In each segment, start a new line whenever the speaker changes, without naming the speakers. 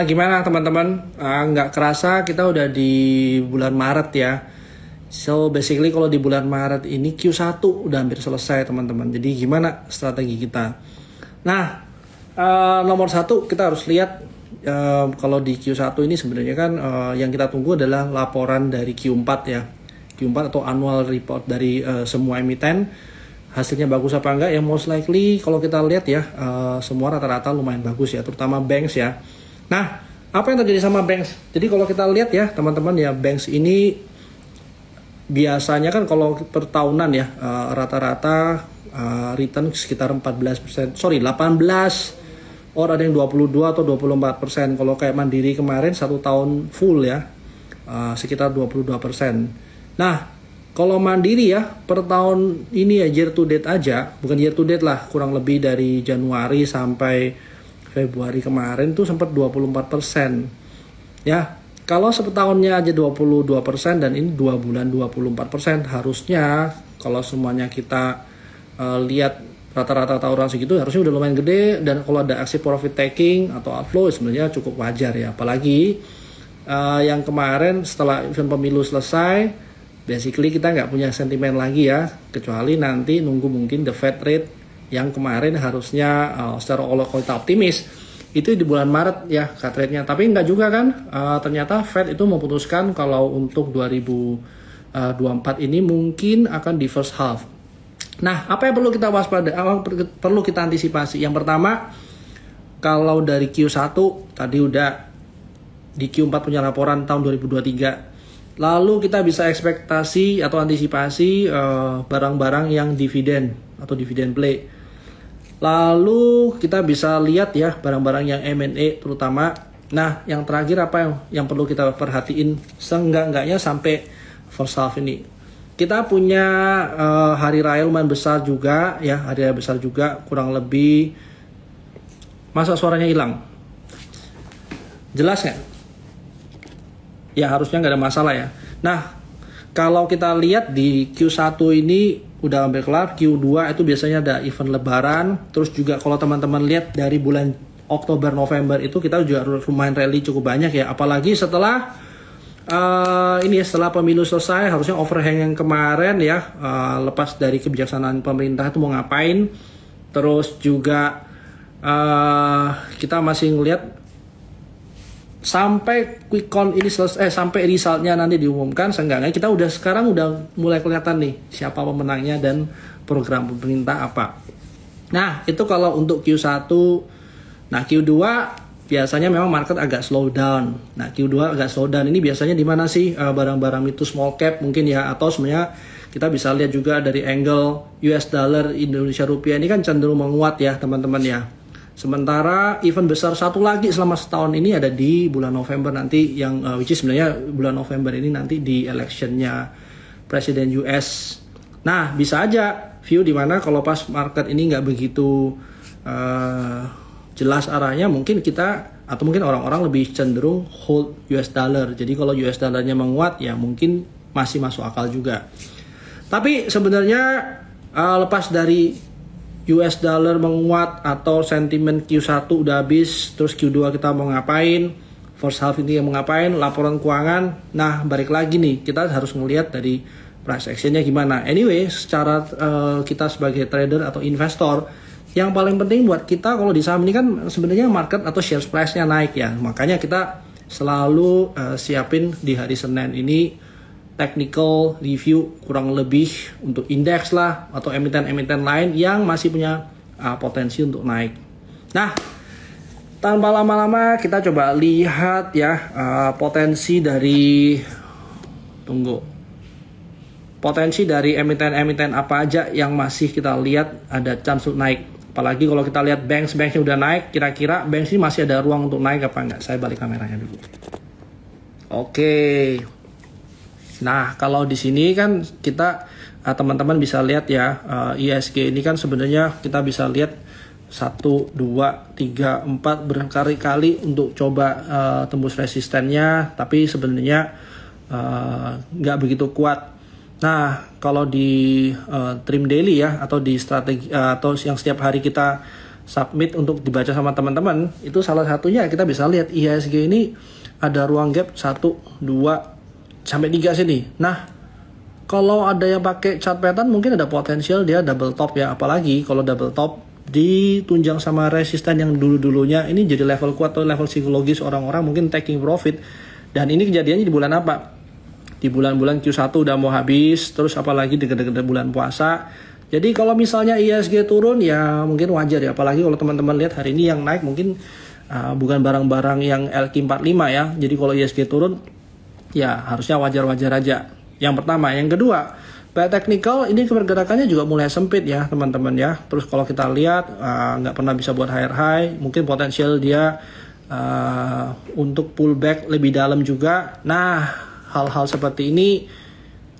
Gimana teman-teman? Nggak kerasa kita udah di bulan Maret ya. So basically kalau di bulan Maret ini Q1 udah hampir selesai teman-teman. Jadi gimana strategi kita? Nah, nomor satu kita harus lihat kalau di Q1 ini sebenarnya kan yang kita tunggu adalah laporan dari Q4 ya. Q4 atau annual report dari semua emiten. Hasilnya bagus apa enggak? Ya most likely kalau kita lihat ya semua rata-rata lumayan bagus ya, terutama banks ya. Nah, apa yang terjadi sama banks? Jadi kalau kita lihat ya teman-teman ya, banks ini biasanya kan kalau per tahunan ya rata-rata return sekitar 18%, 18, or ada yang 22 atau 24%. Kalau kayak Mandiri kemarin 1 tahun full ya sekitar 22%. Nah, kalau Mandiri ya per tahun ini ya year to date aja, bukan year to date lah, kurang lebih dari Januari sampai Februari kemarin tuh sempat 24%. Ya, kalau setahunnya aja 22% dan ini 2 bulan 24%, harusnya kalau semuanya kita lihat rata-rata tahunan segitu harusnya udah lumayan gede, dan kalau ada aksi profit taking atau outflow sebenarnya cukup wajar ya. Apalagi yang kemarin setelah event pemilu selesai, basically kita nggak punya sentimen lagi ya, kecuali nanti nunggu mungkin the Fed rate yang kemarin harusnya secara all kita optimis itu di bulan Maret ya cut rate-nya, tapi nggak juga kan. Ternyata Fed itu memutuskan kalau untuk 2024 ini mungkin akan di first half. Nah, apa yang perlu kita waspada, perlu kita antisipasi? Yang pertama, kalau dari Q1 tadi udah, di Q4 punya laporan tahun 2023. Lalu kita bisa ekspektasi atau antisipasi barang-barang yang dividen atau dividen play. Lalu kita bisa lihat ya barang-barang yang M&A terutama. Nah, yang terakhir apa yang perlu kita perhatiin seenggak-enggaknya sampai first half ini. Kita punya hari raya lumayan besar juga ya, hari raya besar juga, kurang lebih. Masa suaranya hilang? Jelas nggak? Ya harusnya nggak ada masalah ya. Nah, kalau kita lihat di Q1 ini udah hampir kelar, Q2 itu biasanya ada event lebaran. Terus juga kalau teman-teman lihat dari bulan Oktober November itu kita juga lumayan rally cukup banyak ya. Apalagi setelah setelah pemilu selesai, harusnya overhang yang kemarin ya, lepas dari kebijaksanaan pemerintah itu mau ngapain. Terus juga kita masih ngelihat sampai quick count ini selesai, sampai resultnya nanti diumumkan, seenggaknya kita sekarang udah mulai kelihatan nih siapa pemenangnya dan program pemerintah apa. Nah, itu kalau untuk Q1. Nah, Q2 biasanya memang market agak slow down. Nah, Q2 agak slow down ini biasanya di mana sih? Barang-barang itu small cap mungkin ya, atau sebenarnya kita bisa lihat juga dari angle US dollar Indonesia rupiah ini kan cenderung menguat ya teman-teman ya. Sementara event besar satu lagi selama setahun ini ada di bulan November nanti, yang which is sebenarnya bulan November ini nanti di electionnya Presiden US. Nah, bisa aja view di mana kalau pas market ini nggak begitu jelas arahnya, mungkin kita atau mungkin orang-orang lebih cenderung hold US dollar. Jadi kalau US dollarnya menguat ya mungkin masih masuk akal juga. Tapi sebenarnya lepas dari US dollar menguat atau sentimen Q1 udah habis, terus Q2 kita mau ngapain, first half ini yang mau ngapain, laporan keuangan. Nah, balik lagi nih, kita harus ngelihat dari price actionnya gimana. Anyway, secara kita sebagai trader atau investor, yang paling penting buat kita kalau di saham ini kan sebenarnya market atau share price-nya naik ya. Makanya kita selalu siapin di hari Senin ini technical review kurang lebih untuk indeks lah atau emiten-emiten lain yang masih punya potensi untuk naik. Nah, tanpa lama-lama kita coba lihat ya potensi dari emiten-emiten apa aja yang masih kita lihat ada chance untuk naik. Apalagi kalau kita lihat banks-nya udah naik, kira-kira banks ini masih ada ruang untuk naik apa enggak? Saya balik kameranya dulu. Oke. Nah, kalau di sini kan kita teman-teman bisa lihat ya, ISG ini kan sebenarnya kita bisa lihat 1, 2, 3, 4 berkali-kali untuk coba tembus resistennya, tapi sebenarnya nggak begitu kuat. Nah, kalau di trim daily ya, atau di strategi atau yang setiap hari kita submit untuk dibaca sama teman-teman, itu salah satunya kita bisa lihat IHSG ini ada ruang gap 1, 2, sampai 3 sini. Nah, kalau ada yang pakai chart pattern mungkin ada potensial dia double top ya, apalagi kalau double top ditunjang sama resisten yang dulu-dulunya, ini jadi level kuat atau level psikologis orang-orang mungkin taking profit. Dan ini kejadiannya di bulan apa? Di bulan-bulan Q1 udah mau habis, terus apalagi deket-deket bulan puasa. Jadi kalau misalnya IHSG turun ya mungkin wajar ya, apalagi kalau teman-teman lihat hari ini yang naik mungkin bukan barang-barang yang LQ45 ya. Jadi kalau IHSG turun ya harusnya wajar-wajar aja. Yang pertama, yang kedua, technical ini pergerakannya juga mulai sempit ya teman-teman ya. Terus kalau kita lihat nggak pernah bisa buat higher high, mungkin potensial dia untuk pullback lebih dalam juga. Nah, hal-hal seperti ini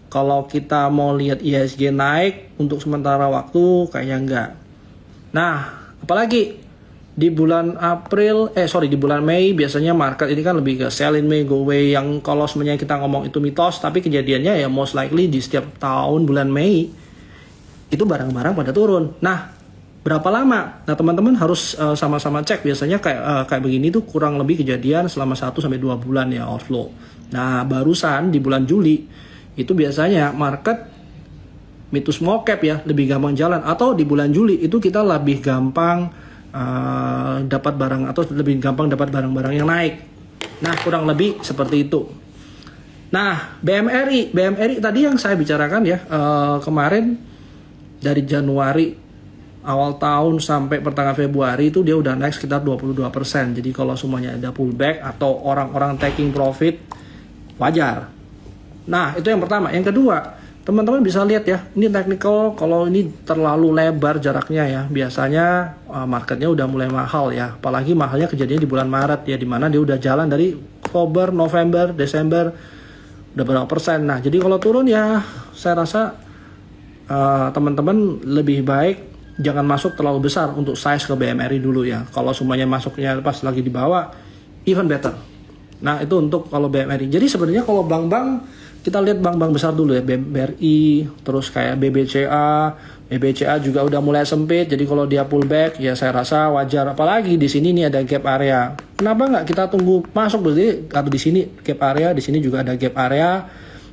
kalau kita mau lihat IHSG naik untuk sementara waktu kayaknya enggak. Nah, apalagi di bulan di bulan Mei biasanya market ini kan lebih ke sell in May, go away, yang kalau sebenarnya kita ngomong itu mitos, tapi kejadiannya ya most likely di setiap tahun bulan Mei itu barang-barang pada turun. Nah, berapa lama? Nah, teman-teman harus sama-sama cek. Biasanya kayak begini tuh kurang lebih kejadian selama 1-2 bulan ya outflow. Nah, barusan di bulan Juli itu biasanya market mid to small cap ya, lebih gampang jalan. Atau di bulan Juli itu kita lebih gampang dapat barang, atau lebih gampang dapat barang-barang yang naik. Nah, kurang lebih seperti itu. Nah, BMRI tadi yang saya bicarakan ya, kemarin dari Januari awal tahun sampai pertengahan Februari itu dia udah naik sekitar 22%. Jadi kalau semuanya ada pullback atau orang-orang taking profit, wajar. Nah, itu yang pertama. Yang kedua, teman-teman bisa lihat ya, ini technical kalau ini terlalu lebar jaraknya ya, biasanya marketnya udah mulai mahal ya. Apalagi mahalnya kejadian di bulan Maret ya, dimana dia udah jalan dari Oktober, November, Desember, udah berapa persen. Nah, jadi kalau turun ya saya rasa teman-teman lebih baik jangan masuk terlalu besar untuk size ke BMRI dulu ya. Kalau semuanya masuknya pas lagi di bawah, even better. Nah, itu untuk kalau BMRI. Jadi sebenarnya kalau bank-bank, kita lihat bank-bank besar dulu ya, BRI, terus kayak BBCA juga udah mulai sempit. Jadi kalau dia pullback ya saya rasa wajar. Apalagi di sini nih ada gap area. Kenapa nggak kita tunggu masuk berarti? Atau di sini gap area, di sini juga ada gap area.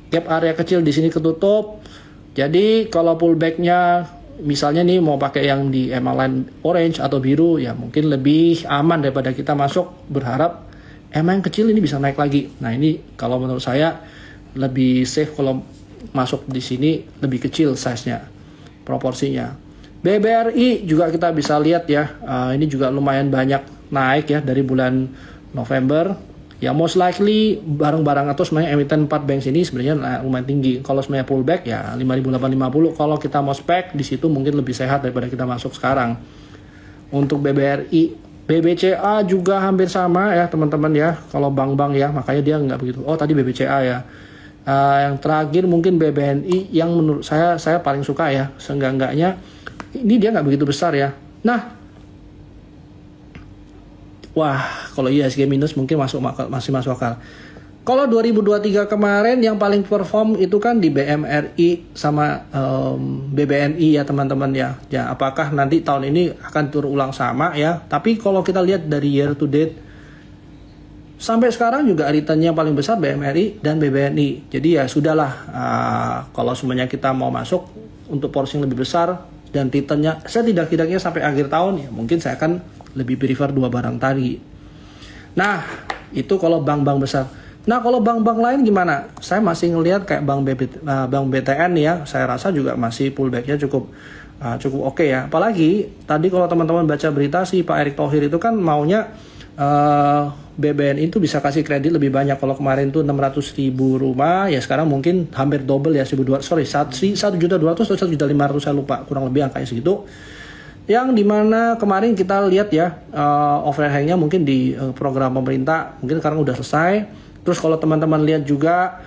Gap area kecil di sini ketutup. Jadi kalau pullbacknya misalnya nih mau pakai yang di line orange atau biru ya mungkin lebih aman daripada kita masuk berharap yang kecil ini bisa naik lagi. Nah, ini kalau menurut saya lebih safe kalau masuk di sini lebih kecil size-nya, proporsinya. BBRI juga kita bisa lihat ya, ini juga lumayan banyak naik ya dari bulan November. Ya most likely barang-barang atau sebenarnya emiten 4 bank ini sebenarnya lumayan tinggi. Kalau sebenarnya pullback ya 5.850. Kalau kita mau spek di situ mungkin lebih sehat daripada kita masuk sekarang. Untuk BBRI, BBCA juga hampir sama ya teman-teman ya. Kalau bank-bank ya, makanya dia nggak begitu. Oh, tadi BBCA ya. Yang terakhir mungkin BBNI yang menurut saya paling suka ya. Seenggak-enggaknya ini dia nggak begitu besar ya. Nah, wah, kalau IHSG minus mungkin masih masuk akal. Kalau 2023 kemarin yang paling perform itu kan di BMRI sama BBNI ya teman-teman ya. Ya, apakah nanti tahun ini akan terulang sama ya? Tapi kalau kita lihat dari year to date sampai sekarang juga returnnya paling besar BMRI dan BBNI. Jadi ya sudahlah, kalau semuanya kita mau masuk untuk porsi yang lebih besar dan returnnya setidak-tidaknya sampai akhir tahun ya mungkin saya akan lebih prefer dua barang tadi. Nah, itu kalau bank-bank besar. Nah, kalau bank-bank lain gimana? Saya masih ngelihat kayak bank BTN ya, saya rasa juga masih pullbacknya cukup oke ya. Apalagi tadi kalau teman-teman baca berita si Pak Erick Thohir itu kan maunya BBN itu bisa kasih kredit lebih banyak. Kalau kemarin tuh 600.000 rumah, ya sekarang mungkin hampir double ya, 1.200, sorry 1.200.000 atau 1.500.000 saya lupa, kurang lebih angkanya segitu. Yang dimana kemarin kita lihat ya overhangnya mungkin di program pemerintah mungkin sekarang udah selesai. Terus kalau teman-teman lihat juga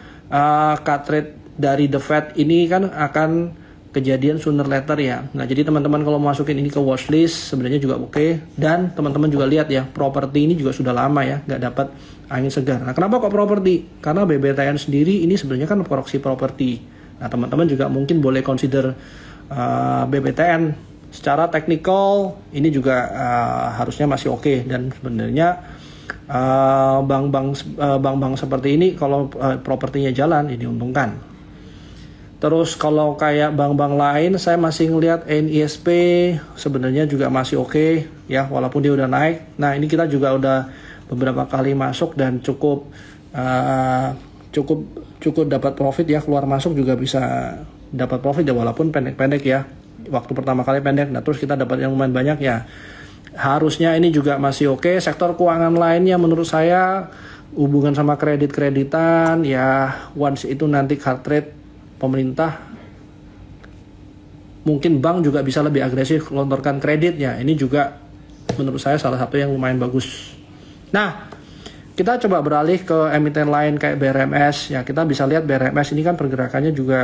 cut rate dari The Fed ini kan akan kejadian sooner later ya. Nah, jadi teman-teman kalau masukin ini ke watchlist sebenarnya juga oke. Dan teman-teman juga lihat ya, properti ini juga sudah lama ya nggak dapat angin segar. Nah, kenapa kok properti? Karena BBTN sendiri ini sebenarnya kan proxy properti. Nah, teman-teman juga mungkin boleh consider BBTN secara technical ini juga harusnya masih oke, dan sebenarnya bank-bank seperti ini kalau propertinya jalan ini diuntungkan. Terus kalau kayak bank-bank lain saya masih ngelihat NISP sebenarnya juga masih oke ya, walaupun dia udah naik. Nah ini kita juga udah beberapa kali masuk dan cukup dapat profit ya, keluar masuk juga bisa dapat profit ya, walaupun pendek-pendek ya. Waktu pertama kali pendek, nah terus kita dapat yang lumayan banyak ya. Harusnya ini juga masih oke. Sektor keuangan lainnya menurut saya hubungan sama kredit-kreditan ya, once itu nanti card rate pemerintah, mungkin bank juga bisa lebih agresif melontarkan kreditnya. Ini juga menurut saya salah satu yang lumayan bagus. Nah, kita coba beralih ke emiten lain kayak BRMS ya. Kita bisa lihat BRMS ini kan pergerakannya juga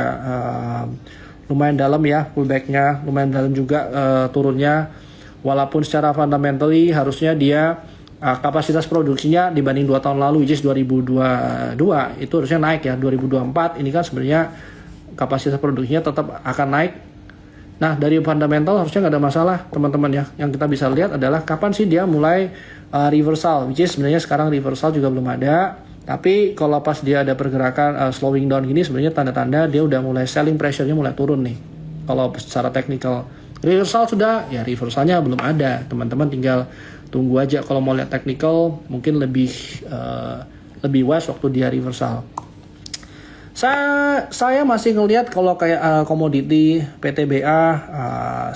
lumayan dalam ya, pullbacknya lumayan dalam juga turunnya, walaupun secara fundamentally harusnya dia kapasitas produksinya dibanding 2 tahun lalu, which is 2022 itu harusnya naik ya. 2024 ini kan sebenarnya kapasitas produksinya tetap akan naik. Nah dari fundamental harusnya nggak ada masalah teman-teman ya. Yang kita bisa lihat adalah kapan sih dia mulai reversal, which is sebenarnya sekarang reversal juga belum ada. Tapi kalau pas dia ada pergerakan slowing down gini, sebenarnya tanda-tanda dia udah mulai selling pressure-nya mulai turun nih. Kalau secara technical reversal sudah, ya reversalnya belum ada. Teman-teman tinggal tunggu aja. Kalau mau lihat technical mungkin lebih wise waktu dia reversal. Saya masih ngelihat kalau kayak komoditi PTBA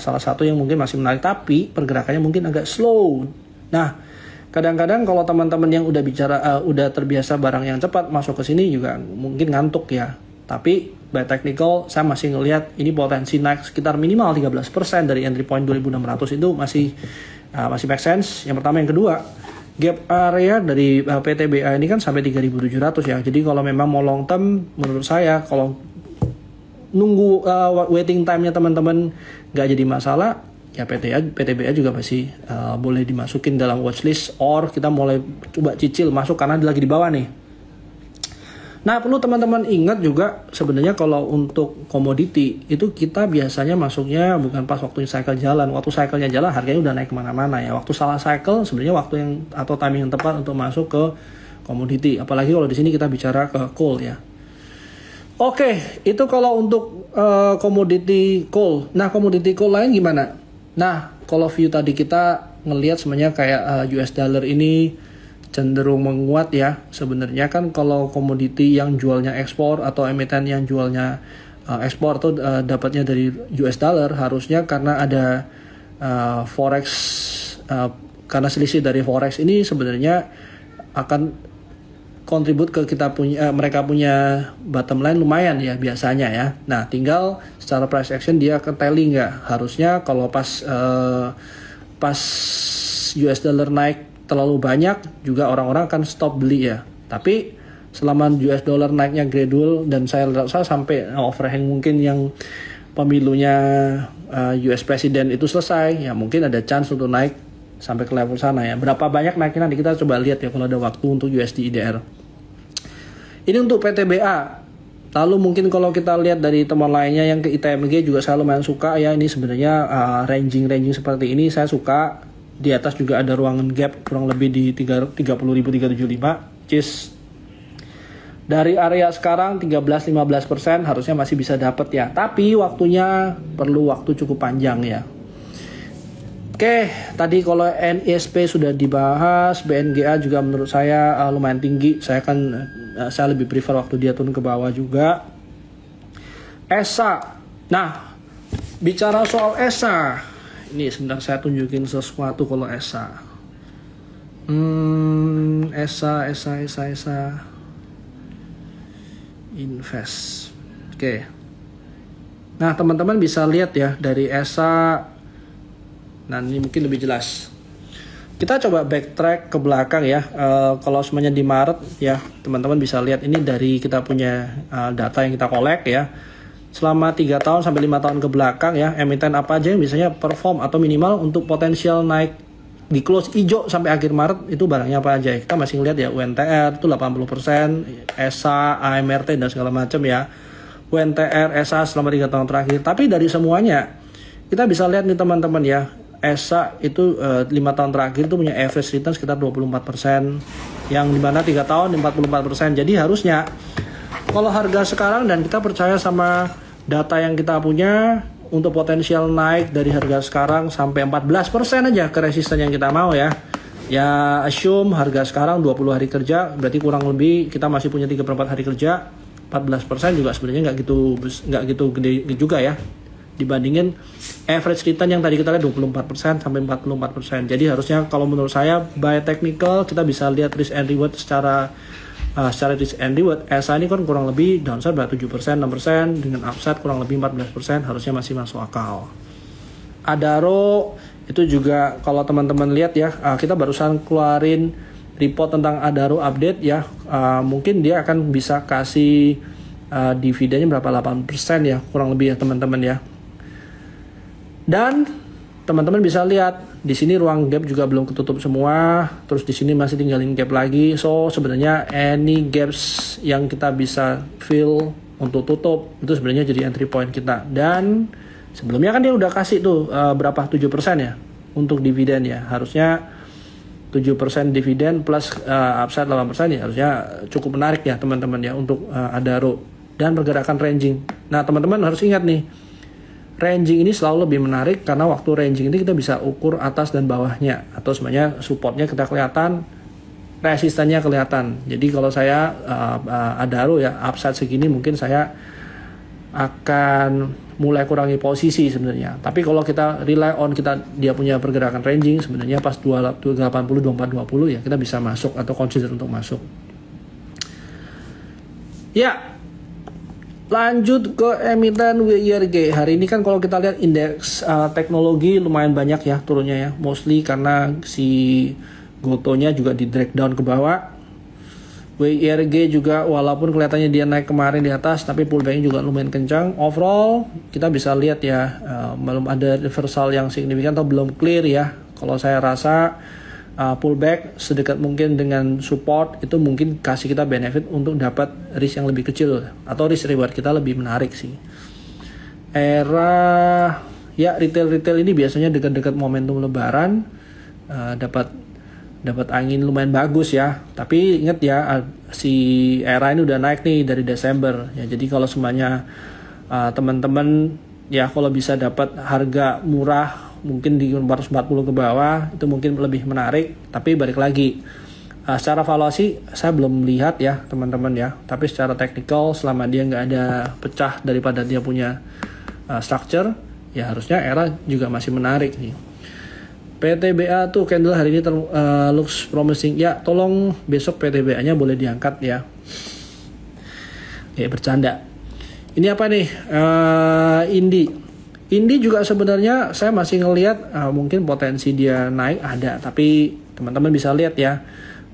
salah satu yang mungkin masih menarik, tapi pergerakannya mungkin agak slow. Nah, kadang-kadang kalau teman-teman yang udah terbiasa barang yang cepat masuk ke sini juga mungkin ngantuk ya. Tapi by technical saya masih ngelihat ini potensi naik sekitar minimal 13% dari entry point 2600 itu masih make sense. Yang pertama, yang kedua, gap area dari PTBA ini kan sampai 3700 ya. Jadi kalau memang mau long term, menurut saya kalau nunggu waiting time-nya teman-teman nggak jadi masalah, ya PTBA juga masih boleh dimasukin dalam watchlist, or kita mulai coba cicil masuk karena lagi di bawah nih. Nah perlu teman-teman ingat juga sebenarnya kalau untuk komoditi itu kita biasanya masuknya bukan pas waktu cycle jalan. Waktu cycle-nya jalan harganya udah naik kemana-mana ya. Waktu salah cycle sebenarnya waktu yang atau timing yang tepat untuk masuk ke komoditi. Apalagi kalau di sini kita bicara ke coal ya. Oke, itu kalau untuk komoditi coal. Nah komoditi coal lain gimana? Nah, kalau view tadi kita ngelihat sebenarnya kayak US dollar ini cenderung menguat ya. Sebenarnya kan kalau komoditi yang jualnya ekspor atau emiten yang jualnya ekspor tuh dapatnya dari US dollar, harusnya karena ada forex, karena selisih dari forex ini sebenarnya akan kontribut ke mereka punya bottom line lumayan ya biasanya ya. Nah tinggal secara price action dia akan tally nggak. Harusnya kalau pas US dollar naik terlalu banyak juga orang-orang akan stop beli ya. Tapi selama US dollar naiknya gradual dan saya rasa sampai overhang mungkin yang pemilunya US President itu selesai, ya mungkin ada chance untuk naik sampai ke level sana ya. Berapa banyak naiknya nanti kita coba lihat ya kalau ada waktu untuk USD IDR. Ini untuk PTBA. Lalu mungkin kalau kita lihat dari teman lainnya yang ke ITMG juga saya lumayan suka ya. Ini sebenarnya ranging seperti ini saya suka. Di atas juga ada ruangan gap kurang lebih di 30.375, which is dari area sekarang 13-15% harusnya masih bisa dapat ya. Tapi waktunya perlu waktu cukup panjang ya. Oke, tadi kalau NISP sudah dibahas, BNGA juga menurut saya lumayan tinggi. Saya lebih prefer waktu dia turun ke bawah juga. ESA. Nah, bicara soal ESA, ini sebentar saya tunjukin sesuatu kalau ESA. ESA. Invest. Oke. Nah, teman-teman bisa lihat ya dari ESA. Nah ini mungkin lebih jelas. Kita coba backtrack ke belakang ya. Kalau semuanya di Maret ya, teman-teman bisa lihat ini dari kita punya data yang kita collect ya. Selama 3 tahun sampai 5 tahun ke belakang ya, emiten apa aja yang biasanya perform atau minimal untuk potensial naik di close hijau sampai akhir Maret itu barangnya apa aja. Kita masih ngeliat ya UNTR itu 80%, ESA, AMRT dan segala macam ya. UNTR, ESA selama 3 tahun terakhir. Tapi dari semuanya kita bisa lihat nih teman-teman ya, ESA itu 5 tahun terakhir itu punya average return sekitar 24%, yang dimana 3 tahun 44%. Jadi harusnya kalau harga sekarang dan kita percaya sama data yang kita punya, untuk potensial naik dari harga sekarang sampai 14% aja ke resisten yang kita mau ya. Ya assume harga sekarang 20 hari kerja, berarti kurang lebih kita masih punya 3/4 hari kerja. 14% juga sebenarnya nggak gitu gede juga ya, dibandingin average return yang tadi kita lihat 24% sampai 44%. Jadi harusnya kalau menurut saya by technical kita bisa lihat risk and reward secara risk and reward. ESA ini kan kurang lebih downside berapa 7%, 6%, dengan upside kurang lebih 14%, harusnya masih masuk akal. Adaro itu juga kalau teman-teman lihat ya, kita barusan keluarin report tentang Adaro update ya, mungkin dia akan bisa kasih dividennya berapa 8% ya kurang lebih ya teman-teman ya. Dan teman-teman bisa lihat di sini ruang gap juga belum ketutup semua, terus di sini masih tinggalin gap lagi. So sebenarnya any gaps yang kita bisa fill untuk tutup itu sebenarnya jadi entry point kita. Dan sebelumnya kan dia udah kasih tuh berapa 7% ya untuk dividen ya, harusnya 7% dividen plus upside 8% ya harusnya cukup menarik ya teman-teman ya untuk Adaro dan pergerakan ranging. Nah teman-teman harus ingat nih, ranging ini selalu lebih menarik karena waktu ranging ini kita bisa ukur atas dan bawahnya, atau sebenarnya supportnya kita kelihatan, resistannya kelihatan. Jadi kalau saya Adaro ya upside segini mungkin saya akan mulai kurangi posisi sebenarnya. Tapi kalau kita rely on dia punya pergerakan ranging, sebenarnya pas 280 2420 ya kita bisa masuk atau consider untuk masuk. Ya. Lanjut ke emiten WIRG. Hari ini kan kalau kita lihat indeks teknologi lumayan banyak ya turunnya ya. Mostly karena si Gotonya juga di drag down ke bawah. WIRG juga walaupun kelihatannya dia naik kemarin di atas, tapi pullbacknya juga lumayan kencang. Overall kita bisa lihat ya, belum ada reversal yang signifikan atau belum clear ya. Kalau saya rasa pullback sedekat mungkin dengan support itu mungkin kasih kita benefit untuk dapat risk yang lebih kecil atau risk reward kita lebih menarik sih. Era ya retail ini biasanya dekat-dekat momentum lebaran dapat angin lumayan bagus ya. Tapi ingat ya, si era ini udah naik nih dari Desember ya. Jadi kalau semuanya teman-teman ya kalau bisa dapat harga murah mungkin di 440 ke bawah itu mungkin lebih menarik. Tapi balik lagi secara valuasi saya belum lihat ya teman-teman ya, tapi secara teknikal selama dia nggak ada pecah daripada dia punya structure ya harusnya era juga masih menarik nih. PTBA tuh candle hari ini looks promising ya, tolong besok PTBA nya boleh diangkat ya. Bercanda. Ini apa nih? Indi juga sebenarnya saya masih ngelihat mungkin potensi dia naik ada, tapi teman-teman bisa lihat ya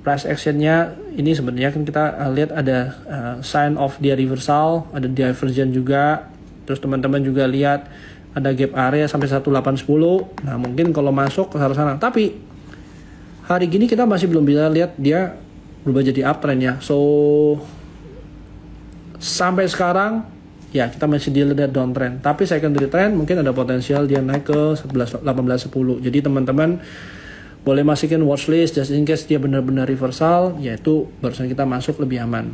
price actionnya ini sebenarnya kan kita lihat ada sign of dia reversal, ada divergence juga, terus teman-teman juga lihat ada gap area sampai 1810. Nah mungkin kalau masuk ke sana, tapi hari gini kita masih belum bisa lihat dia berubah jadi uptrend ya. So sampai sekarang ya kita masih dilihat downtrend, tapi secondary trend mungkin ada potensial dia naik ke 1810. Jadi teman-teman boleh masukin watchlist just in case dia benar-benar reversal, yaitu barusan kita masuk lebih aman.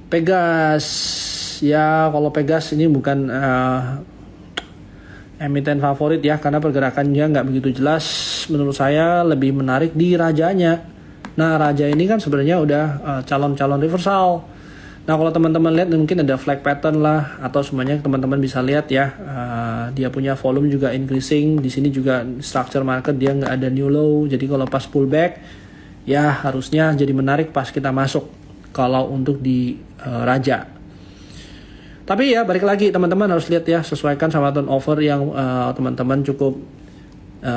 Pegas ya, kalau Pegas ini bukan emiten favorit ya, karena pergerakannya nggak begitu jelas. Menurut saya lebih menarik di rajanya. Nah raja ini kan sebenarnya udah calon-calon reversal. Nah kalau teman-teman lihat mungkin ada flag pattern lah, atau semuanya teman-teman bisa lihat ya, dia punya volume juga increasing. Di sini juga structure market dia nggak ada new low, jadi kalau pas pullback ya harusnya jadi menarik pas kita masuk kalau untuk di raja. Tapi ya balik lagi teman-teman harus lihat ya, sesuaikan sama turnover yang teman-teman cukup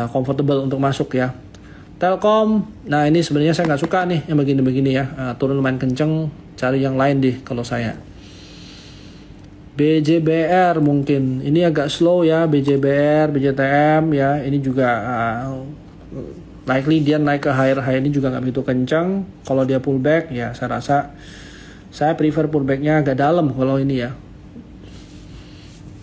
comfortable untuk masuk ya. Telkom, nah ini sebenarnya saya nggak suka nih yang begini-begini ya, turun lumayan kenceng, cari yang lain deh kalau saya. BJBR mungkin ini agak slow ya, BJBR, BJTM ya, ini juga likely dia naik ke higher high ini juga nggak begitu kencang. Kalau dia pullback ya saya rasa saya prefer pullbacknya agak dalam kalau ini ya.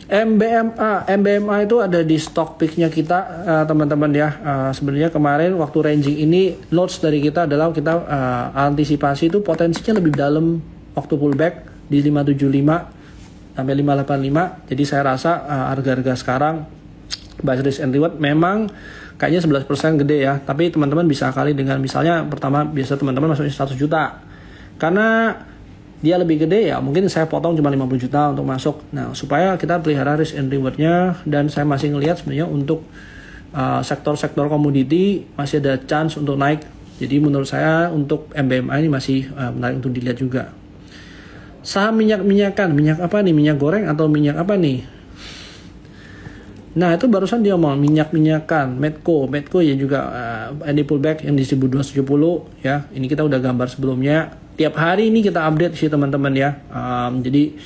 MBMA itu ada di stock picknya kita teman-teman ya. Sebenarnya kemarin waktu ranging ini notes dari kita adalah kita antisipasi itu potensinya lebih dalam waktu pullback di 575 sampai 585. Jadi saya rasa harga-harga sekarang by risk and reward memang kayaknya 11% gede ya. Tapi teman-teman bisa kali dengan misalnya pertama biasa teman-teman masuknya 100 juta. Karena dia lebih gede ya mungkin saya potong cuma 50 juta untuk masuk. Nah supaya kita pelihara risk and rewardnya. Dan saya masih ngelihat sebenarnya untuk sektor-sektor komoditi masih ada chance untuk naik. Jadi menurut saya untuk MBMA ini masih menarik untuk dilihat juga. Saham minyak-minyakan, minyak apa nih? Minyak goreng atau minyak apa nih? Nah itu barusan dia ngomong minyak-minyakan, Medco ya juga any pullback yang di 1270 ya. Ini kita udah gambar sebelumnya. Tiap hari ini kita update sih teman-teman ya. Jadi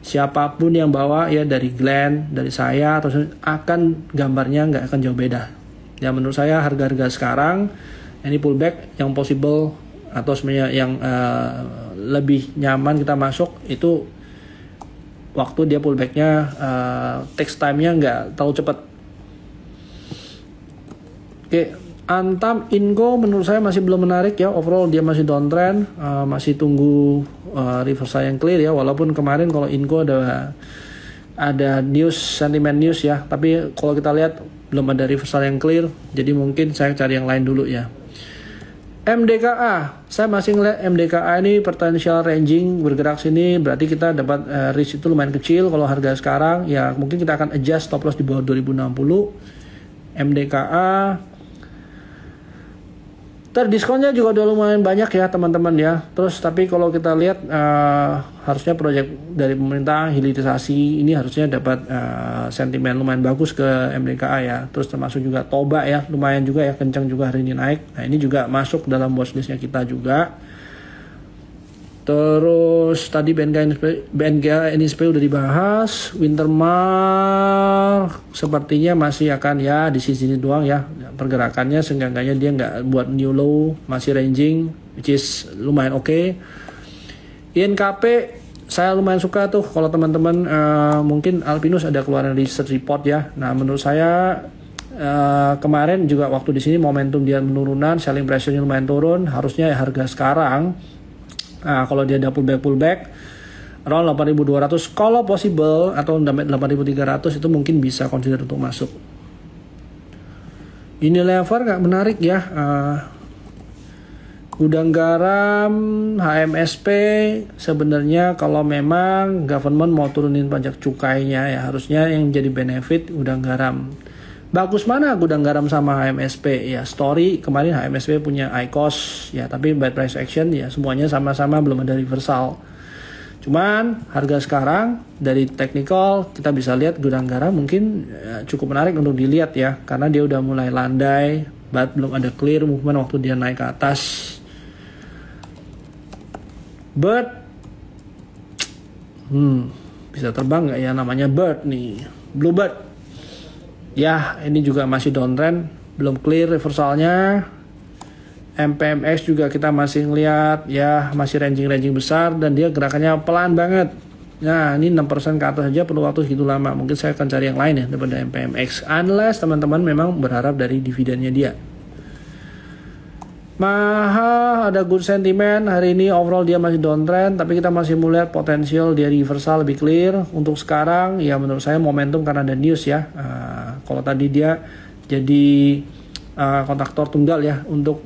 siapapun yang bawa ya dari Glenn, dari saya, terus akan gambarnya nggak akan jauh beda. Ya menurut saya harga-harga sekarang ini pullback yang possible atau sebenarnya yang lebih nyaman kita masuk itu waktu dia pullbacknya takes time-nya nggak terlalu cepat. Oke. Antam Inco menurut saya masih belum menarik ya, overall dia masih downtrend, masih tunggu reversal yang clear ya, walaupun kemarin kalau Inco ada news, sentimen news ya, tapi kalau kita lihat belum ada reversal yang clear, jadi mungkin saya cari yang lain dulu ya. MDKA, saya masih ngeliat MDKA ini potential ranging bergerak sini, berarti kita dapat risk itu lumayan kecil. Kalau harga sekarang ya mungkin kita akan adjust stop loss di bawah 2060. MDKA terdiskonnya juga udah lumayan banyak ya teman-teman ya. Terus tapi kalau kita lihat harusnya proyek dari pemerintah hilirisasi ini harusnya dapat sentimen lumayan bagus ke MDKA ya. Terus termasuk juga Toba ya, lumayan juga ya, kencang juga hari ini naik. Nah ini juga masuk dalam watchlistnya kita juga. Terus tadi BNK NSP udah dibahas. Wintermar sepertinya masih akan ya di sini doang ya pergerakannya, seenggaknya dia nggak buat new low, masih ranging which is lumayan oke. INKP saya lumayan suka tuh kalau teman-teman mungkin Alpinus ada keluaran research report ya. Nah menurut saya kemarin juga waktu di sini momentum dia menurunan, selling pressure-nya lumayan turun, harusnya ya harga sekarang kalau dia ada pullback around 8.200 kalau possible atau 8.300 itu mungkin bisa consider untuk masuk. Ini lever nggak menarik ya. Gudang garam, HMSP sebenarnya kalau memang government mau turunin pajak cukainya ya harusnya yang jadi benefit gudang garam. Bagus mana gudang garam sama HMSP ya, story kemarin HMSP punya IQOS ya, tapi by price action ya semuanya sama-sama belum ada reversal. Cuman harga sekarang dari technical kita bisa lihat gudang garam mungkin cukup menarik untuk dilihat ya, karena dia udah mulai landai, but belum ada clear movement waktu dia naik ke atas. Bird bisa terbang nggak ya, namanya bird nih, Bluebird. Ya ini juga masih downtrend, belum clear reversalnya. MPMX juga kita masih ngeliat ya masih ranging besar dan dia gerakannya pelan banget. Nah ini 6% ke atas saja perlu waktu segitu lama. Mungkin saya akan cari yang lain ya daripada MPMX, unless teman-teman memang berharap dari dividennya dia. Maha ada good sentiment hari ini, overall dia masih downtrend, tapi kita masih melihat potensial dia reversal lebih clear. Untuk sekarang ya menurut saya momentum karena ada news ya. Kalau tadi dia jadi kontraktor tunggal ya untuk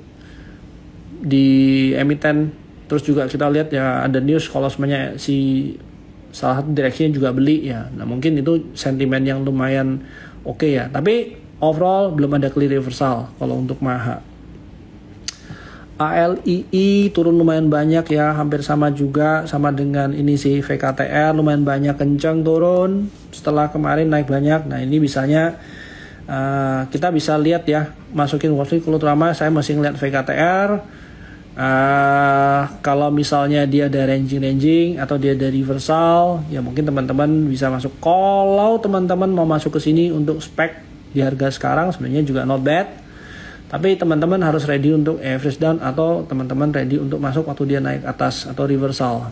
di emiten, terus juga kita lihat ya ada news kalau sebenarnya si salah satu direksinya juga beli ya. Nah mungkin itu sentimen yang lumayan oke ya, tapi overall belum ada clear reversal kalau untuk Maha. ALII turun lumayan banyak ya, hampir sama juga sama dengan ini sih VKTR, lumayan banyak kencang turun setelah kemarin naik banyak. Nah ini bisanya kita bisa lihat ya, masukin watchlist. Kalau terutama saya masih ngeliat VKTR. Kalau misalnya dia ada ranging atau dia ada reversal ya mungkin teman-teman bisa masuk. Kalau teman-teman mau masuk ke sini untuk spek di harga sekarang sebenarnya juga not bad. Tapi teman-teman harus ready untuk average down atau teman-teman ready untuk masuk waktu dia naik atas atau reversal.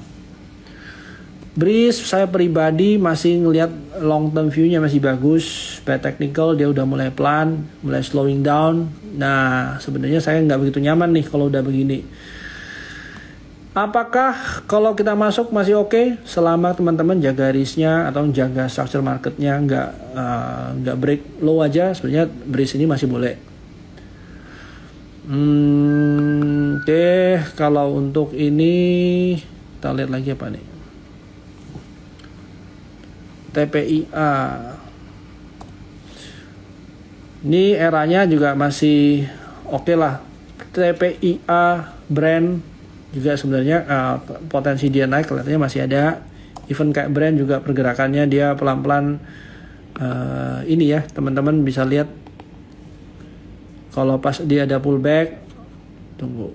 Breeze saya pribadi masih ngelihat long term view-nya masih bagus. By technical dia udah mulai pelan, mulai slowing down. Nah sebenarnya saya nggak begitu nyaman nih kalau udah begini. Apakah kalau kita masuk masih oke selama teman-teman jaga risknya atau jaga structure marketnya nggak break low aja, sebenarnya Breeze ini masih boleh. Oke, kalau untuk ini kita lihat lagi apa nih? TPIA. Ini eranya juga masih oke lah. TPIA brand juga sebenarnya potensi dia naik kelihatannya masih ada. Even kayak brand juga pergerakannya dia pelan-pelan ini ya, teman-teman bisa lihat. Kalau pas dia ada pullback, tunggu.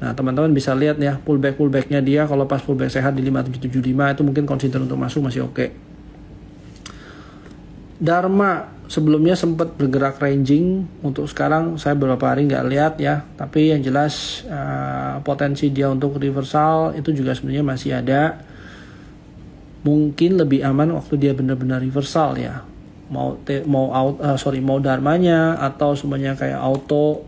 Nah teman-teman bisa lihat ya pullbacknya dia. Kalau pas pullback sehat di 5775 itu mungkin consider untuk masuk masih oke. Dharma sebelumnya sempat bergerak ranging, untuk sekarang saya beberapa hari nggak lihat ya. Tapi yang jelas potensi dia untuk reversal itu juga sebenarnya masih ada. Mungkin lebih aman waktu dia benar-benar reversal ya. Mau Dharmanya atau semuanya kayak auto.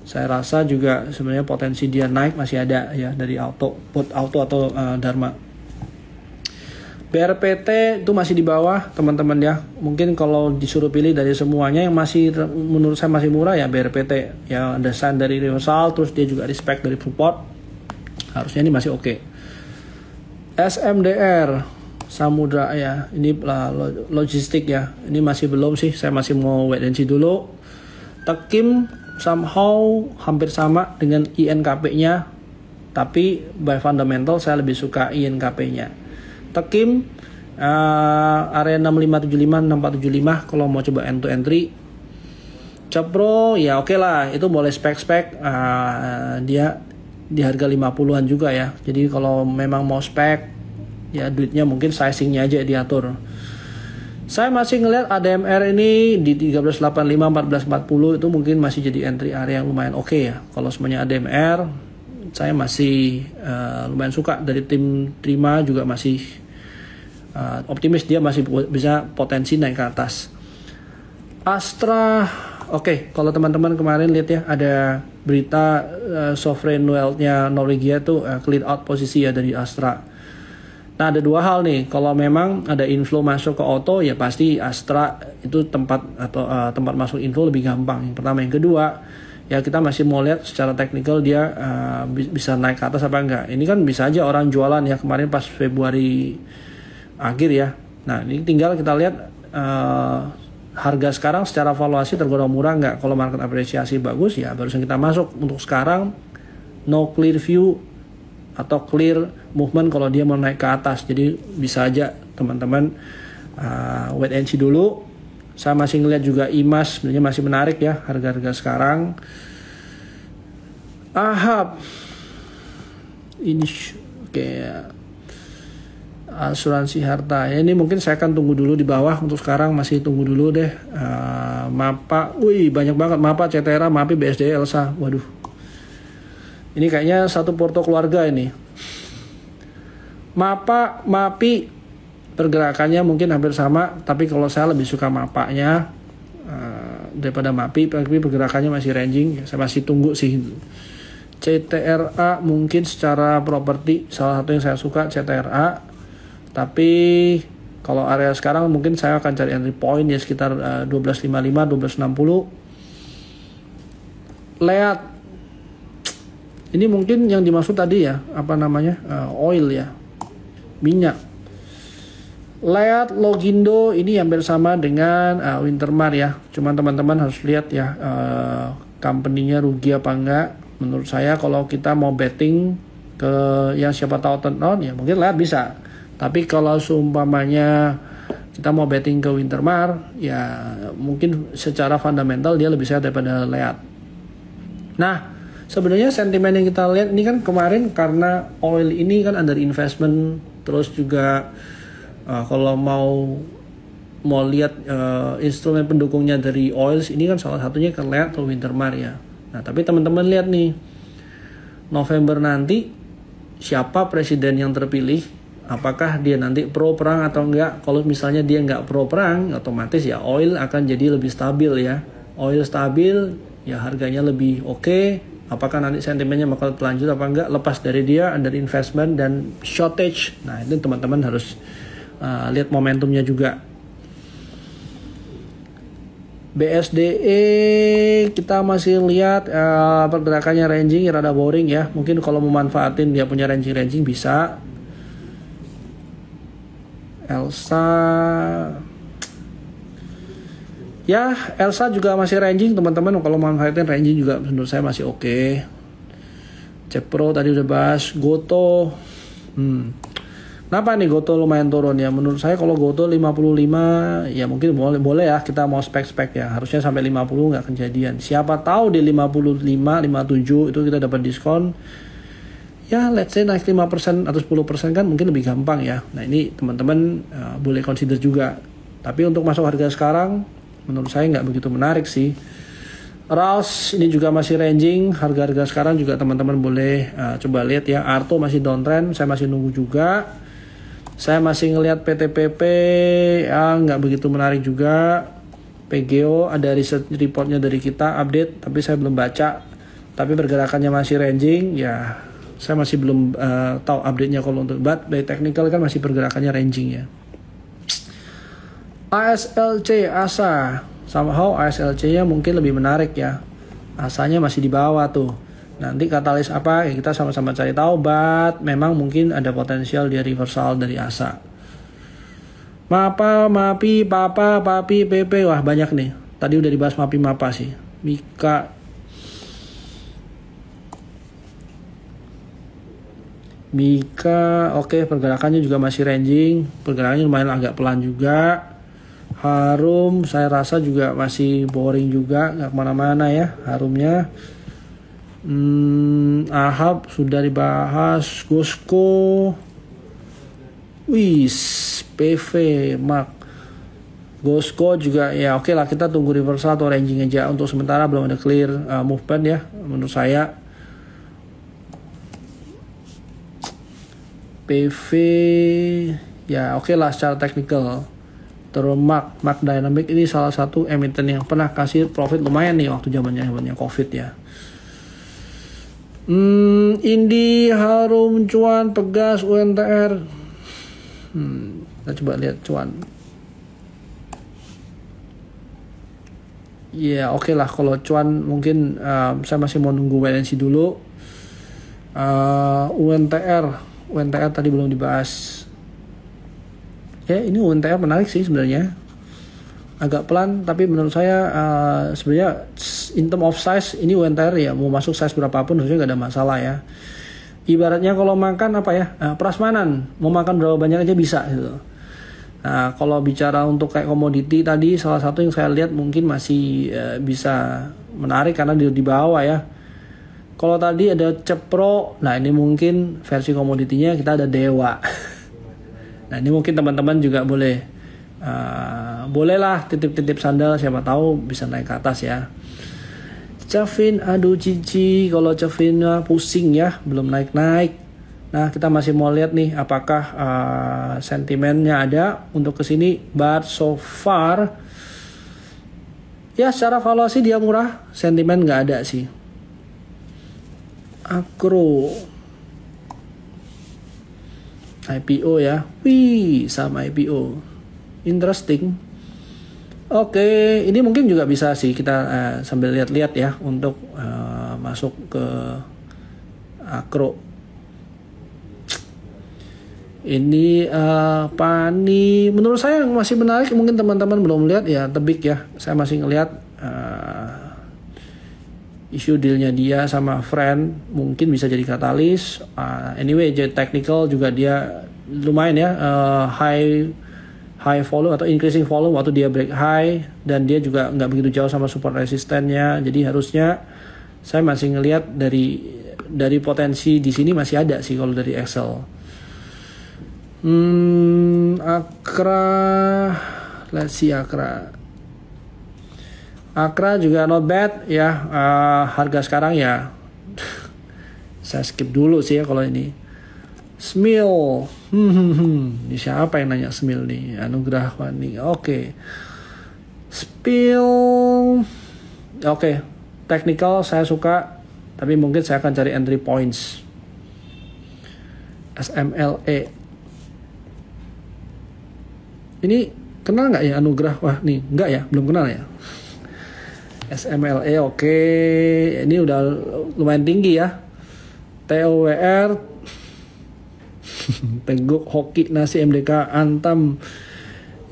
Saya rasa juga sebenarnya potensi dia naik masih ada ya dari auto atau Dharma. BRPT itu masih di bawah teman-teman ya. Mungkin kalau disuruh pilih dari semuanya yang masih menurut saya masih murah ya BRPT. Ya ada sign dari reversal, terus dia juga respect dari support. Harusnya ini masih oke. SMDR Samudra ya. Ini logistik ya. Ini masih belum sih. Saya masih mau wait and see dulu. Tekim somehow hampir sama dengan INKP-nya, tapi by fundamental saya lebih suka INKP-nya. Tekim area 6575 6475 kalau mau coba end to entry. Cepro ya oke lah, itu boleh spek dia di harga 50-an juga ya. Jadi kalau memang mau spek ya duitnya mungkin sizingnya aja diatur. Saya masih ngelihat ADMR ini di 1385 1440 itu mungkin masih jadi entry area yang lumayan oke ya. Kalau semuanya ADMR saya masih lumayan suka. Dari tim Terima juga masih optimis dia masih bisa potensi naik ke atas. Astra oke, kalau teman-teman kemarin lihat ya ada berita sovereign wealth-nya Norwegia tuh clear out posisi ya dari Astra. Nah ada dua hal nih, kalau memang ada inflow masuk ke auto ya pasti Astra itu tempat masuk inflow lebih gampang. Yang pertama, yang kedua ya kita masih mau lihat secara teknikal dia bisa naik ke atas apa enggak. Ini kan bisa aja orang jualan ya kemarin pas Februari akhir ya. Nah ini tinggal kita lihat harga sekarang secara valuasi tergolong murah enggak. Kalau market apresiasi bagus ya barusan kita masuk. Untuk sekarang no clear view atau clear movement kalau dia mau naik ke atas. Jadi bisa aja teman-teman wait and see dulu. Saya masih ngeliat juga IMAS sebenarnya masih menarik ya harga-harga sekarang. Ahab ini kayak asuransi harta ya, ini mungkin saya akan tunggu dulu di bawah. Untuk sekarang masih tunggu dulu deh. Mapa, banyak banget Mapa, CTRA, MAPI, BSD, Elsa. Waduh, ini kayaknya satu porto keluarga ini. Mapa, MAPI pergerakannya mungkin hampir sama, tapi kalau saya lebih suka Mapanya daripada MAPI. Tapi pergerakannya masih ranging, saya masih tunggu sih. CTRA mungkin secara properti salah satu yang saya suka CTRA, tapi kalau area sekarang mungkin saya akan cari entry point ya sekitar 1255 1260. Lihat ini mungkin yang dimaksud tadi ya, oil ya, minyak. Lihat Logindo ini hampir sama dengan Wintermar ya. Cuman teman-teman harus lihat ya company-nya rugi apa enggak. Menurut saya kalau kita mau betting ke yang siapa tahu turn on ya mungkin lihat bisa. Tapi kalau seumpamanya kita mau betting ke Wintermar ya mungkin secara fundamental dia lebih sehat daripada lihat. Nah, sebenarnya sentimen yang kita lihat ini kan kemarin karena oil ini kan under investment, terus juga kalau mau lihat instrumen pendukungnya dari oil ini kan salah satunya kan lihat atau Wintermar ya. Nah tapi teman-teman lihat nih November nanti siapa presiden yang terpilih apakah dia nanti pro perang atau enggak. Kalau misalnya dia enggak pro perang, otomatis ya oil akan jadi lebih stabil ya. Oil stabil, ya harganya lebih oke. Apakah nanti sentimennya bakal berlanjut apa enggak, lepas dari dia under investment dan shortage. Nah itu teman-teman harus lihat momentumnya juga. BSDE kita masih lihat pergerakannya ranging rada boring ya. Mungkin kalau memanfaatin dia punya ranging bisa. Elsa juga masih ranging teman-teman. Kalau manfaatin ranging juga menurut saya masih oke. Cepro tadi udah bahas. Goto kenapa nih Goto lumayan turun ya? Menurut saya kalau Goto 55 ya mungkin boleh ya, kita mau spek ya. Harusnya sampai 50 nggak kejadian. Siapa tahu di 55, 57 itu kita dapat diskon. Ya let's say naik 5% atau 10% kan mungkin lebih gampang ya. Nah ini teman-teman boleh consider juga. Tapi untuk masuk harga sekarang menurut saya nggak begitu menarik sih. Rouse ini juga masih ranging, harga-harga sekarang juga teman-teman boleh coba lihat ya. Arto masih downtrend, saya masih nunggu juga. Saya masih ngelihat PTPP nggak begitu menarik juga. PGO ada riset reportnya dari kita update, tapi saya belum baca. Tapi pergerakannya masih ranging ya. Saya masih belum tahu update-nya kalau untuk by technical kan masih pergerakannya ranging ya. ASLC ASA somehow ASLC-nya mungkin lebih menarik ya. ASA-nya masih di bawah tuh. Nanti katalis apa ya kita sama-sama cari tahu. But memang mungkin ada potensial dia reversal dari ASA. Mapa, Mapi, Papa, Papi, PP. Wah banyak nih. Tadi udah dibahas Mapi, Mapa sih. Mika, oke, pergerakannya juga masih ranging. Pergerakannya lumayan agak pelan juga. Harum saya rasa juga masih boring juga, nggak kemana-mana ya harumnya. Ahab sudah dibahas. Gosko, PV, Mark. Gosko juga ya oke lah, kita tunggu reversal atau ranging aja. Untuk sementara belum ada clear movement ya menurut saya. PV ya oke lah secara teknikal. Terus Mark Dynamic ini salah satu emiten yang pernah kasih profit lumayan nih waktu zamannya Covid ya. Indi, Harum, Cuan, Pegas, UNTR. Kita coba lihat Cuan. Ya oke lah kalau Cuan mungkin saya masih mau nunggu wait and see dulu. UNTR tadi belum dibahas. Ya ini UNTR menarik sih sebenarnya. Agak pelan tapi menurut saya sebenarnya in term of size ini UNTR ya mau masuk size berapapun harusnya gak ada masalah ya. Ibaratnya kalau makan apa ya, prasmanan mau makan berapa banyak aja bisa gitu. Nah kalau bicara untuk kayak komoditi tadi salah satu yang saya lihat mungkin masih bisa menarik karena di bawah ya. Kalau tadi ada Cepro, nah ini mungkin versi komoditinya kita ada Dewa. Nah ini mungkin teman-teman juga bolehlah titip-titip sandal, siapa tahu bisa naik ke atas ya. Cevin, aduh Cici, kalau Cevin pusing ya, belum naik-naik. Nah kita masih mau lihat nih apakah sentimennya ada untuk kesini. But so far ya secara valuasi dia murah, sentimen nggak ada sih. Akro IPO ya, sama IPO, interesting. Oke, ini mungkin juga bisa sih kita sambil lihat-lihat ya untuk masuk ke Akro. Ini Pani, menurut saya yang masih menarik mungkin teman-teman belum lihat ya, Tebik ya. Saya masih ngelihat isu dealnya dia sama Friend mungkin bisa jadi katalis. Anyway, jadi technical juga dia lumayan ya, high volume atau increasing volume waktu dia break high, dan dia juga nggak begitu jauh sama support resistennya. Jadi harusnya saya masih ngelihat dari potensi di sini masih ada sih kalau dari Excel. Akra, let's see Akra juga not bad ya. Harga sekarang ya saya skip dulu sih ya kalau ini. Smil. Ini siapa yang nanya Smil nih? Anugrah Wani. Oke. Spill. Oke. Technical saya suka, tapi mungkin saya akan cari entry points. SMLE. Ini kenal nggak ya Anugrah? Wah nih nggak ya, belum kenal ya. SMLE oke. Ini udah lumayan tinggi ya. TOWR. Teguk Hoki Nasi MDK Antam.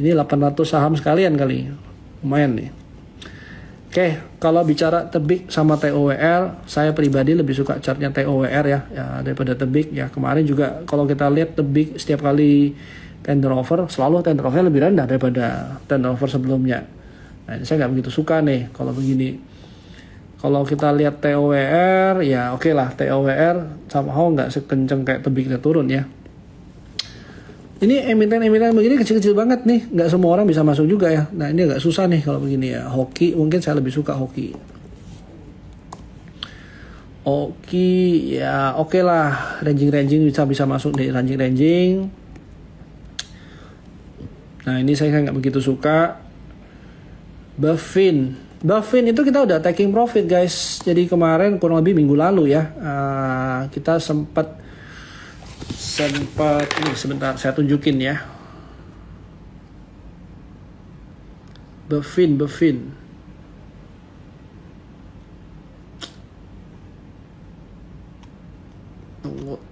Ini 800 saham sekalian kali. Lumayan nih. Oke, kalau bicara Tebik sama TOWR, saya pribadi lebih suka chartnya TOWR ya daripada Tebik ya. Kemarin juga kalau kita lihat Tebik setiap kali tender offer, selalu tender offer lebih rendah daripada tender offer sebelumnya. Nah, ini saya nggak begitu suka nih kalau begini. Kalau kita lihat TOWR, ya oke lah, TOWR somehow nggak sekenceng kayak Tebiknya turun ya. Ini emiten-emiten begini kecil-kecil banget nih, nggak semua orang bisa masuk juga ya. Nah ini agak susah nih kalau begini ya. Hoki mungkin saya lebih suka Hoki. Hoki ya oke lah, ranging bisa masuk di ranging. Nah ini saya nggak begitu suka. Buffin itu kita udah taking profit guys. Jadi kemarin kurang lebih minggu lalu ya, kita sempat ini sebentar saya tunjukin ya. Buffin.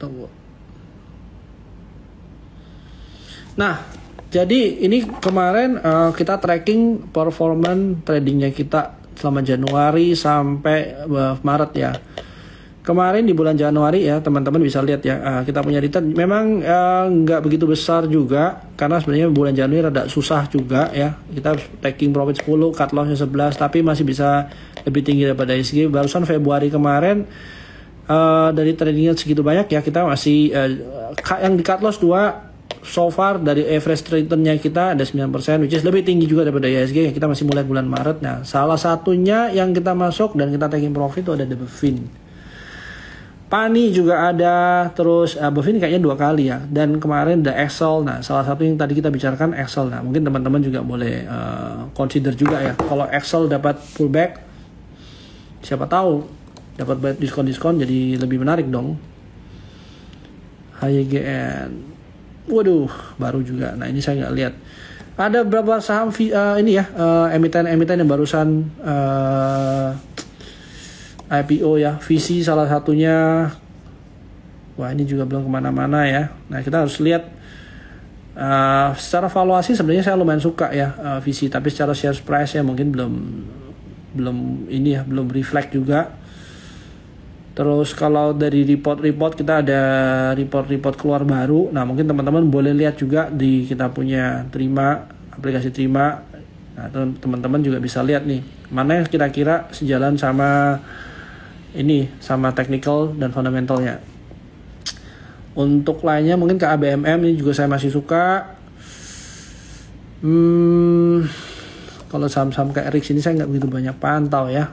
Tunggu. Nah, jadi ini kemarin kita tracking performance tradingnya kita selama Januari sampai Maret ya. Kemarin di bulan Januari ya teman-teman bisa lihat ya, kita punya return memang nggak begitu besar juga, karena sebenarnya bulan Januari rada susah juga ya. Kita taking profit 10, cut lossnya 11, tapi masih bisa lebih tinggi daripada ISG. Barusan Februari kemarin dari tradingnya segitu banyak ya, kita masih yang di cut loss 2 so far dari average returnnya kita ada 9%, which is lebih tinggi juga daripada ISG. Kita masih mulai bulan Maret. Nah salah satunya yang kita masuk dan kita taking profit itu ada Buffin. Pani juga ada, terus Buffin kayaknya 2 kali ya, dan kemarin ada Excel. Nah salah satu yang tadi kita bicarakan Excel. Nah mungkin teman-teman juga boleh consider juga ya, kalau Excel dapat pullback, siapa tahu dapat diskon jadi lebih menarik dong. HYGN, waduh baru juga. Nah ini saya nggak lihat. Ada beberapa saham ini ya, emiten-emiten yang barusan IPO ya, VC salah satunya. Wah ini juga belum kemana-mana ya. Nah kita harus lihat secara valuasi sebenarnya saya lumayan suka ya VC, tapi secara share price ya mungkin belum ini ya, belum reflect juga. Terus kalau dari report kita ada report keluar baru. Nah mungkin teman-teman boleh lihat juga di kita punya aplikasi Terima. Nah teman-teman juga bisa lihat nih mana yang kira-kira sejalan sama technical dan fundamentalnya. Untuk lainnya mungkin ke ABMM ini juga saya masih suka. Kalau saham-saham kayak RX ini saya nggak begitu banyak pantau ya.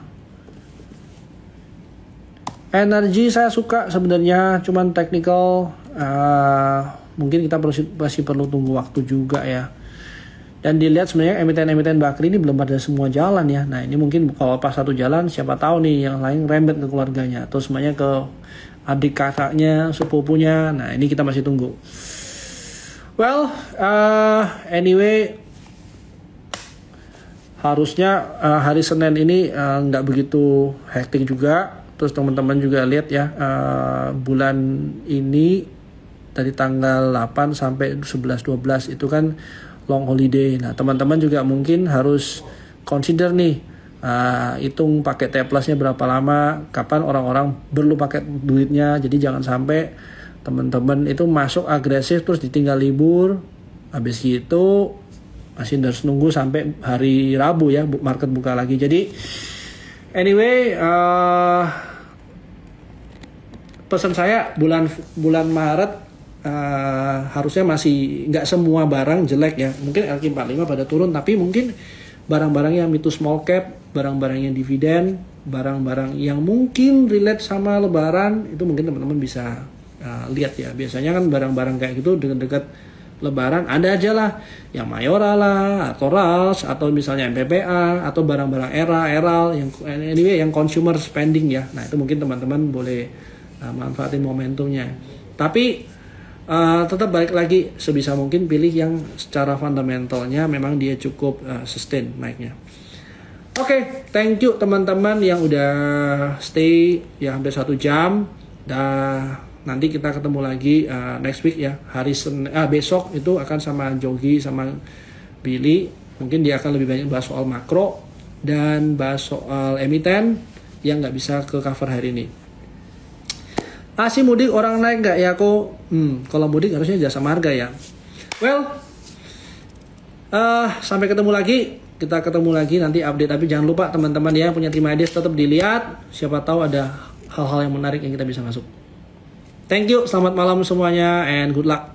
Energi saya suka sebenarnya, cuman technical mungkin kita masih perlu tunggu waktu juga ya. Dan dilihat sebenarnya emiten-emiten bakri ini belum pada semua jalan ya. Nah ini mungkin kalau pas satu jalan, siapa tahu nih yang lain rembet ke keluarganya, atau semuanya ke adik kakaknya, sepupunya. Nah ini kita masih tunggu. Well, anyway, harusnya hari Senin ini nggak begitu hektik juga. Terus teman-teman juga lihat ya, bulan ini dari tanggal 8 sampai 11-12 itu kan long holiday. Nah teman-teman juga mungkin harus consider nih, hitung pakai T plusnya berapa lama, kapan orang-orang perlu pakai duitnya. Jadi jangan sampai teman-teman itu masuk agresif terus ditinggal libur, habis gitu masih harus nunggu sampai hari Rabu ya market buka lagi. Jadi anyway, pesan saya bulan Maret harusnya masih nggak semua barang jelek ya. Mungkin LQ45 pada turun, tapi mungkin barang-barang yang mid to small cap, barang-barang yang dividen, barang-barang yang mungkin relate sama lebaran, itu mungkin teman-teman bisa lihat ya. Biasanya kan barang-barang kayak gitu dekat-dekat Lebaran ada aja lah yang Mayora lah, atau Rals, atau misalnya MPPA, atau barang-barang Eral yang anyway yang consumer spending ya. Nah itu mungkin teman-teman boleh manfaatin momentumnya. Tapi tetap balik lagi sebisa mungkin pilih yang secara fundamentalnya memang dia cukup sustain naiknya. Oke, thank you teman-teman yang udah stay ya hampir 1 jam. Nanti kita ketemu lagi next week ya, besok itu akan sama Jogi sama Billy. Mungkin dia akan lebih banyak bahas soal makro dan bahas soal emiten yang nggak bisa ke cover hari ini. Asih mudik orang naik nggak ya kok? Kalau mudik harusnya jasa marga ya. Well, sampai ketemu lagi. Kita ketemu lagi nanti update. Tapi jangan lupa teman-teman ya, punya tim ideas tetap dilihat. Siapa tahu ada hal-hal yang menarik yang kita bisa masuk. Thank you, selamat malam semuanya and good luck.